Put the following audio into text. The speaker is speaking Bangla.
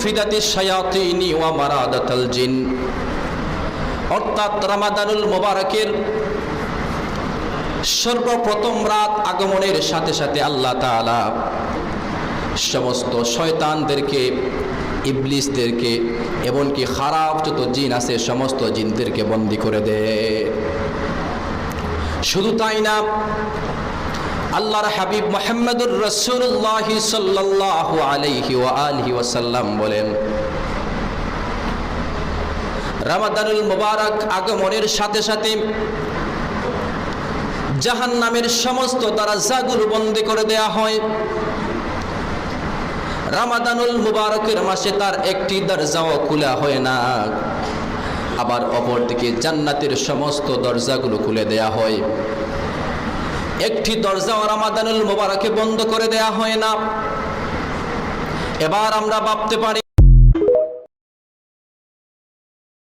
ফিদাতিশ শায়াতিনি ওয়া মারাদাতাল জিন। অর্থাৎ রমাদানুল মুবারকের সর্বপ্রথম রাত আগমনের সাথে সাথে আল্লাহ তাআলা সমস্ত শয়তানদেরকে, ইবলিসদেরকে, এমনকি খারাপ যত জিন আছে সমস্ত জিনদেরকে বন্দী করে দেয়। শুধু তাই না, আল্লাহর হাবিব মুহাম্মদুর রাসূলুল্লাহ সাল্লাল্লাহু আলাইহি ওয়া আলিহি ওয়াসাল্লাম বলেন, রমাদানুল মুবারক আগমনের সাথে সাথে জাহান্নামের সমস্ত দরজাগুলো বন্ধ করে দেয়া হয়। রমাদানুল মুবারকের মাসে তার একটি দরজাও খোলা হয় না, আবার অপরদিকে জান্নাতের সমস্ত দরজাগুলো খুলে দেয়া হয়। একটি দরজাও রমাদানুল মুবারকে বন্ধ করে দেয়া হয় না। এবার আমরা ভাবতে পারি